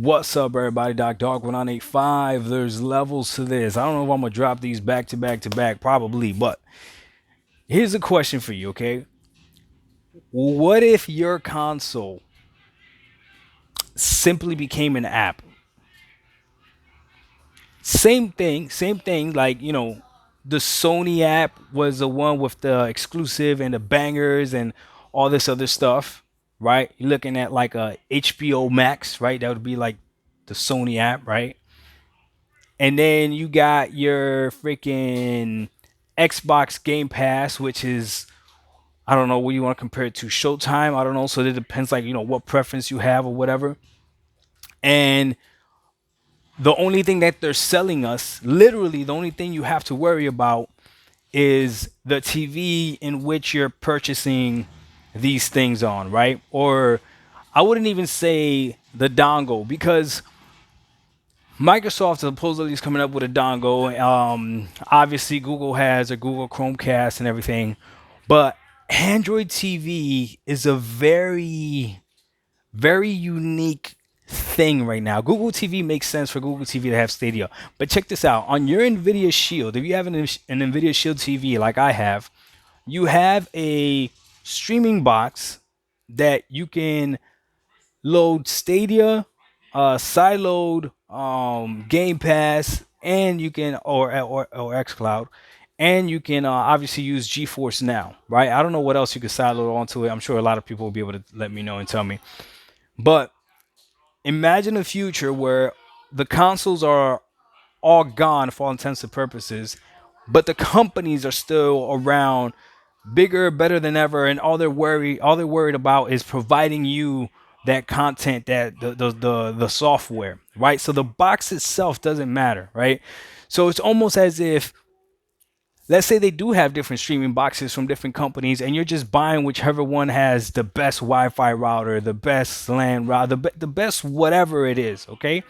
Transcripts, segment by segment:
What's up, everybody? Doc Dog 1985. There's levels to this. I don't know if I'm gonna drop these back to back to back, probably, but here's a question for you, okay? What if your console simply became an app? Same thing, like, the Sony app was the one with the exclusive and the bangers and all this other stuff, right? You're looking at like a HBO Max, right? That would be like the Sony app, right? And then you got your freaking Xbox Game Pass, which is, I don't know what you want to compare it to, Showtime. I don't know. So it depends, like, what preference you have or whatever. And the only thing that they're selling us, literally, the only thing you have to worry about is the TV in which you're purchasing these things on, right? Or I wouldn't even say the dongle, because Microsoft supposedly is coming up with a dongle. Obviously, Google has a Google Chromecast and everything, but Android TV is a very unique thing right now. Google TV makes sense for Google TV to have Stadia, but check this out: on your Nvidia Shield, if you have an Nvidia Shield TV like I have, you have a streaming box that you can load Stadia, sideload Game Pass, and you can or XCloud, and you can obviously use GeForce Now, right? I don't know what else you could sideload onto it. I'm sure a lot of people will be able to let me know and tell me. But imagine a future where the consoles are all gone for all intents and purposes, but the companies are still around, bigger, better than ever, and all they're worried about is providing you that content, that the software, right? So the box itself doesn't matter, right? So it's almost as if, let's say they do have different streaming boxes from different companies, and you're just buying whichever one has the best Wi-Fi router, the best LAN router, the best whatever it is, okay?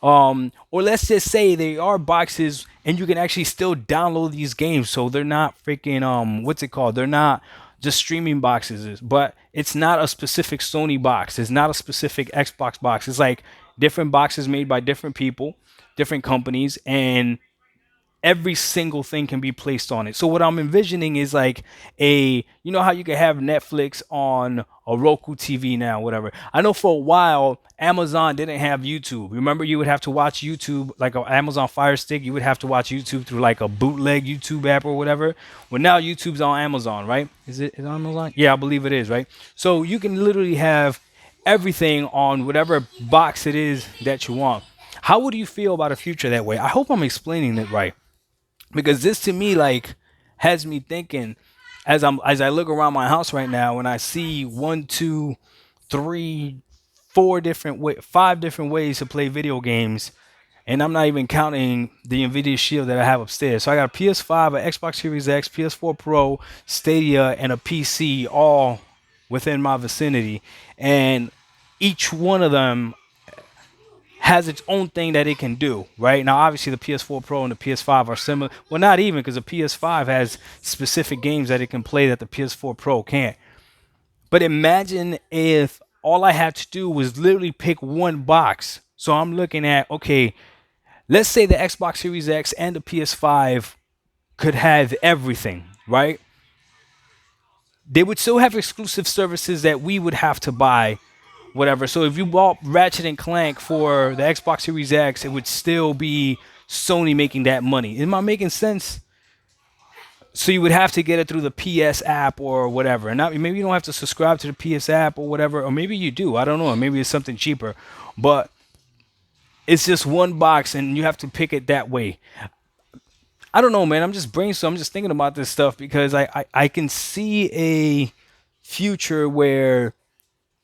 Or let's just say they are boxes and you can actually still download these games, so they're not freaking what's it called, they're not just streaming boxes, but it's not a specific Sony box, it's not a specific Xbox box, it's like different boxes made by different people, different companies, and every single thing can be placed on it. So what I'm envisioning is like you know how you can have Netflix on a Roku TV now, whatever. I know for a while Amazon didn't have YouTube. Remember, you would have to watch YouTube like an Amazon Fire Stick. You would have to watch YouTube through like a bootleg YouTube app or whatever. Well, now YouTube's on Amazon, right? Is it on Amazon? Yeah, I believe it is, right? So you can literally have everything on whatever box it is that you want. How would you feel about a future that way? I hope I'm explaining it right, because this to me like has me thinking, as I look around my house right now and I see one, two, three, four different way, five different ways to play video games, and I'm not even counting the Nvidia Shield that I have upstairs. So I got a PS5, an Xbox Series X, PS4 Pro, Stadia, and a PC all within my vicinity, and each one of them has its own thing that it can do, right? Now, obviously, the PS4 Pro and the PS5 are similar. Well, not even, because the PS5 has specific games that it can play that the PS4 Pro can't. But imagine if all I had to do was literally pick one box. So I'm looking at, okay, let's say the Xbox Series X and the PS5 could have everything, right? They would still have exclusive services that we would have to buy, whatever. So if you bought Ratchet and Clank for the Xbox Series X, it would still be Sony making that money. Am I making sense? So you would have to get it through the PS app or whatever. And not, maybe you don't have to subscribe to the PS app or whatever, or maybe you do. I don't know. Maybe it's something cheaper, but it's just one box and you have to pick it that way. I don't know, man. I'm just brainstorming. I'm just thinking about this stuff because I can see a future where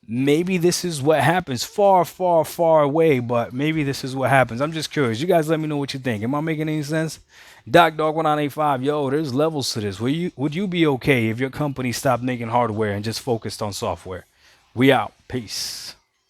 maybe this is what happens, far, far, far away, but maybe this is what happens. I'm just curious. You guys let me know what you think. Am I making any sense? Doc Dog 1985. Yo, there's levels to this. Would you be okay if your company stopped making hardware and just focused on software? We out. Peace.